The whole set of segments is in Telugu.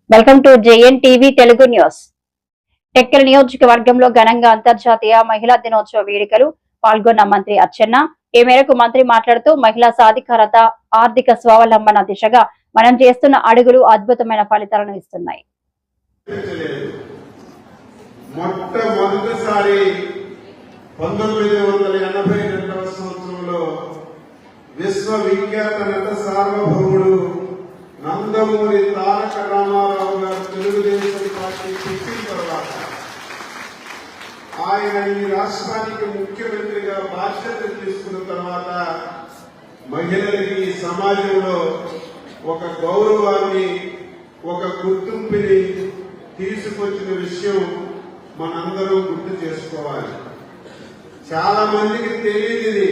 Welcome to JN TV Telugu news. Tekkali నియోజకవర్గంలో ఘనంగా అంతర్జాతీయ మహిళా దినోత్సవ వేడుకలు పాల్గొన్న మంత్రి అచ్చెన్న. ఈ మేరకు మంత్రి మాట్లాడుతూ మహిళా సాధికారత, ఆర్థిక స్వావలంబన దిశగా మనం చేస్తున్న అడుగులు అద్భుతమైన ఫలితాలను ఇస్తున్నాయి. మొట్టమొదటిసారి 1982వ సంవత్సరంలో విశ్వవిఖ్యాత నట సార్వభౌముడు నందమూరి తారక రామారావు గారు తెలుగుదేశం పార్టీ పెట్టిన తర్వాత ఆయన ఈ రాష్ట్రానికి ముఖ్యమంత్రిగా బాధ్యత తీసుకున్న తర్వాత మహిళలకి సమాజంలో ఒక గౌరవాన్ని, ఒక గుర్తింపుని తీసుకొచ్చిన విషయం మనందరూ గుర్తు చేసుకోవాలి. చాలా మందికి తెలియదు.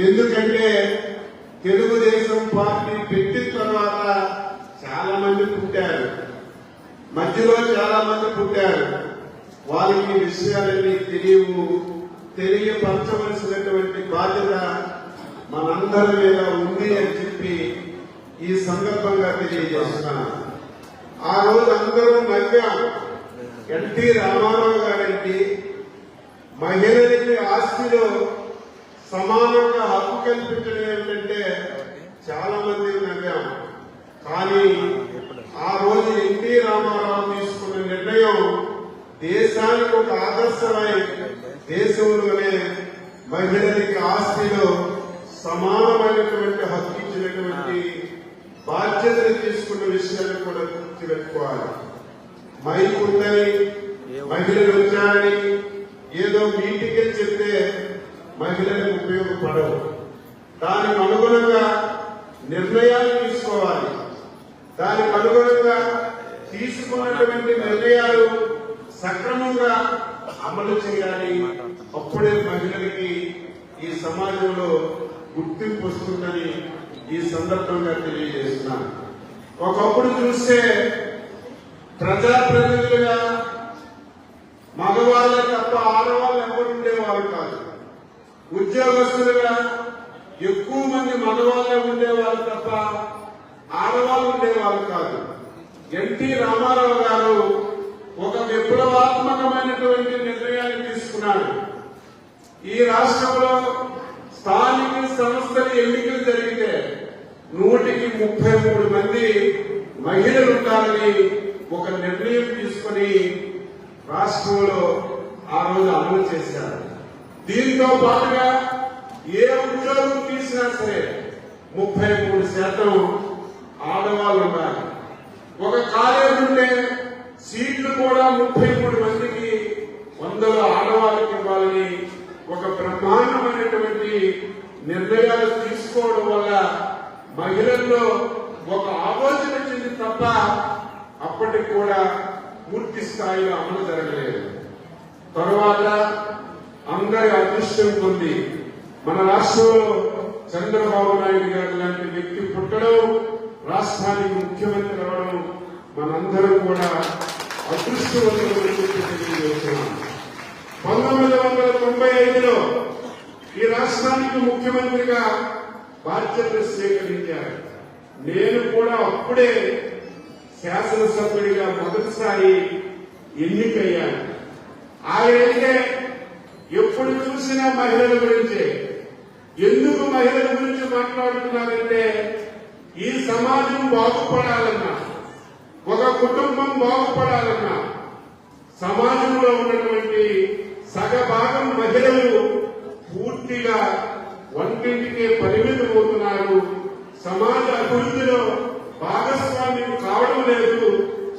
ఎందుకంటే తెలుగుదేశం పార్టీ పెట్టిన తర్వాత చాలా మంది పుట్టారు, మధ్యలో చాలా మంది పుట్టారు. వాళ్ళకి విషయాలన్నీ తెలియపరచవలసినటువంటి బాధ్యత మనందరి మీద ఉంది అని చెప్పి ఈ సందర్భంగా తెలియజేస్తున్నాను. ఆ రోజు అందరూ నవ్వాం. ఎన్టీ రామారావు గారికి మహిళలకి ఆస్తిలో సమానంగా హక్కు కల్పించడం ఏంటంటే చాలా మంది నవ్వాం. కానీ ఆ రోజు ఎన్టీ రామారావు తీసుకున్న నిర్ణయం దేశానికి ఒక ఆదర్శమై దేశంలోనే మహిళలకి ఆస్తిలో సమానమైనటువంటి హక్కు ఇచ్చినటువంటి బాధ్యతలు తీసుకున్న విషయాన్ని కూడా గుర్తుపెట్టుకోవాలి. మైక్ ఉందని, మహిళలు వచ్చారని ఏదో మీటింగ్ చెప్తే మహిళలకు ఉపయోగపడవు. దానికి అనుగుణంగా నిర్ణయాలు తీసుకోవాలి. దానికి అనుగుణంగా తీసుకున్నటువంటి నిర్ణయాలు సక్రమంగా అమలు చేయాలి. అప్పుడే మహిళలకి ఈ సమాజంలో గుర్తింపు వస్తుందని ఈ సందర్భంగా తెలియజేస్తున్నాను. ఒకప్పుడు చూస్తే ప్రజాప్రతినిధులుగా మగవాళ్ళే తప్ప ఆడవాళ్ళు ఎవరు ఉండేవారు కాదు. ఉద్యోగస్తులుగా ఎక్కువ మంది మగవాళ్ళే ఉండేవాళ్ళు తప్ప ఆడవాళ్ళు ఉండేవాళ్ళు కాదు. ఎన్టీ రామారావు గారు ఒక విప్లవాత్మకమైనటువంటి నిర్ణయాన్ని తీసుకున్నాడు. ఈ రాష్ట్రంలో స్థానిక సంస్థల ఎన్నికలు జరిగితే 133 మంది మహిళలు ఉండాలని ఒక నిర్ణయం తీసుకుని రాష్ట్రంలో ఆ రోజు అమలు చేశారు. దీంతో పాటుగా ఏ ఉద్యోగం తీసినా సరే 33% ఆడవాళ్ళు ఉండాలి. ఒక కాలేజీ ఉంటే సీట్లు కూడా 33 మందికి 100 ఆడవాళ్ళకి ఇవ్వాలని ఒక బ్రహ్మాండమైనటువంటి నిర్ణయాలు తీసుకోవడం వల్ల మహిళల్లో ఒక ఆలోచన వచ్చింది తప్ప అప్పటికి కూడా పూర్తి స్థాయిలో అమలు జరగలేదు. తరువాత అందరి అదృష్టం పొంది మన రాష్ట్రంలో చంద్రబాబు నాయుడు గారు లాంటి వ్యక్తి పుట్టడం, రాష్ట్రానికి ముఖ్యమంత్రి అవడం మనందరం కూడా అదృష్టవంతులు తెలియజేస్తున్నాం. 1995లో ఈ రాష్ట్రానికి ముఖ్యమంత్రిగా బాధ్యతలు స్వీకరించారు. నేను కూడా అప్పుడే శాసనసభ్యుడిగా మొదటిసారి ఎన్నికయ్యాను. ఆయనైతే ఎప్పుడు చూసినా మహిళల గురించే. ఎందుకు మహిళల గురించి మాట్లాడుతున్నారంటే ఈ సమాజం బాగుపడాలన్నా, ఒక కుటుంబం బాగుపడాలన్నా సమాజంలో ఉన్నటువంటి సగభాగం మహిళలు పూర్తిగా వంటింటికే పరిమితమవుతున్నారు. సమాజ అభివృద్ధిలో భాగస్వామ్యం కావడం లేదు.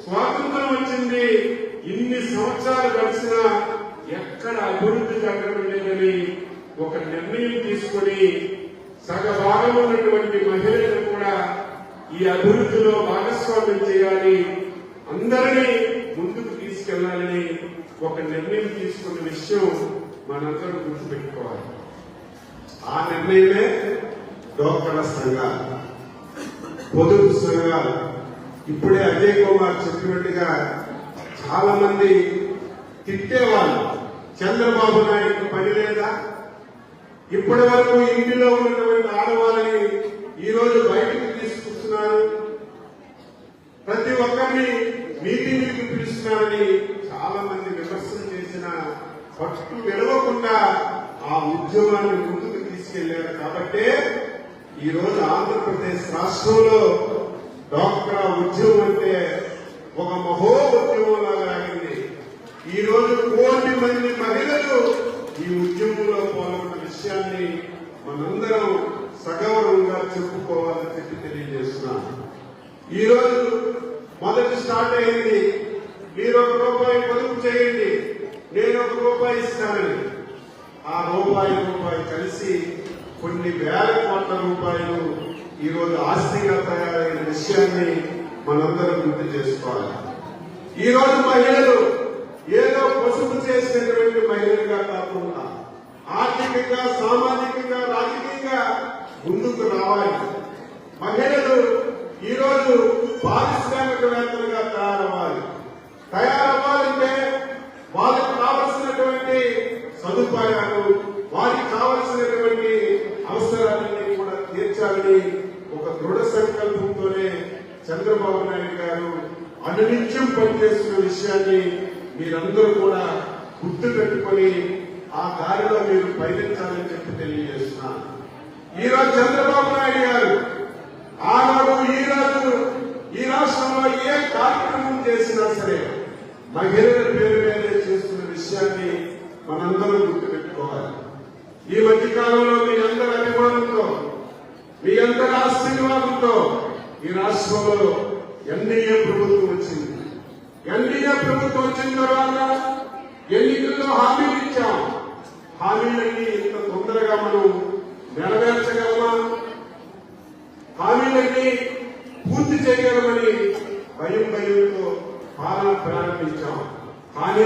స్వాతంత్రం వచ్చింది, ఇన్ని సంవత్సరాలు గడిచినా ఎక్కడ అభివృద్ధి జరగడం లేదని ఒక నిర్ణయం తీసుకుని సగభాగం ఉన్నటువంటి మహిళలను కూడా ఈ అభివృద్ధిలో భాగస్వామ్యం చేయాలి, అందరినీ ముందుకు తీసుకెళ్లాలని ఒక నిర్ణయం తీసుకున్న విషయం మనందరం గుర్తుపెట్టుకోవాలి. ఆ నిర్ణయమే డ్వాక్రా సంఘాలు, పొదుపు సంఘాలు. ఇప్పుడే అజయ్ కుమార్ చెప్పినట్టుగా చాలా మంది తిట్టేవాళ్ళు, చంద్రబాబు నాయుడు పని లేదా, ఇప్పటి వరకు ఇంటిలో ఉన్నటువంటి ఆడవాళ్ళని ఈ రోజు బయటకు తీసుకొస్తున్నారు, చేస్తున్నారని చాలా మంది విమర్శలు చేసిన పట్టు విడవకుండా ఆ ఉద్యమాన్ని ముందుకు తీసుకెళ్లారు. కాబట్టే ఈ రోజు ఆంధ్రప్రదేశ్ రాష్ట్రంలో డాక్రా ఉద్యమం అంటే ఒక మహో ఉద్యమంలాగా ఆగింది. ఈ రోజు కోటి మంది మహిళలు ఈ ఉద్యమంలో పాల్గొన్న విషయాన్ని మనందరం సగౌరవంగా చెప్పుకోవాలని చెప్పి తెలియజేస్తున్నాను. ఈ రోజు మొదటి స్టార్ట్ అయింది, మీరు ₹1 పొదుపు చేయండి, నేను ₹1 ఇస్తానని. ఆ రూపాయి కలిసి కొన్ని వేల కోట్ల రూపాయలు ఈ రోజు ఆస్తిగా తయారైన విషయాన్ని మనందరం గుర్తు చేసుకోవాలి. ఈ రోజు మహిళలు ఏదో పసుపు చేసినటువంటి మహిళలుగా కాకుండా ఆర్థికంగా, సామాజికంగా, రాజకీయంగా ముందుకు రావాలి. మహిళలు ఈ రోజు పారిశ్రామికవేత్తలుగా తయారవ్వాలంటే వాళ్ళకి కావలసినటువంటి సదుపాయాలు, వారికి కావలసినటువంటి అవసరాలన్నీ కూడా తీర్చాలని ఒక దృఢ సంకల్పంతోనే చంద్రబాబు నాయుడు గారు అనునిత్యం పనిచేస్తున్న విషయాన్ని మీరందరూ కూడా గుర్తు పెట్టుకుని ఆ దారిలో మీరు పయనించాలని చెప్పి తెలియజేస్తున్నాను. ఈ రోజు చంద్రబాబు నాయుడు గారు ఆనాడు ఈ రోజు ఈ రాష్ట్రంలో ఏ కార్యక్రమం చేసినా సరే మహిళల పేరు మీదే చేస్తున్న విషయాన్ని మనందరం గుర్తుపెట్టుకోవాలి. ఈ మధ్య కాలంలో మీ అందరి అభిమానంతో, మీ అందరి ఆశీర్వాదంతో ఈ రాష్ట్రంలో ఎన్డీఏ ప్రభుత్వం వచ్చింది. ఎన్డీఏ ప్రభుత్వం వచ్చిన తర్వాత ఎన్నికల్లో హామీలు ఇచ్చాం. హామీలన్నీ ఇంత తొందరగా మనం నెరవేర్చగలమా, హామీలన్నీ పూర్తి చేయగలమని భయంతో పాలన ప్రారంభించాం. కానీ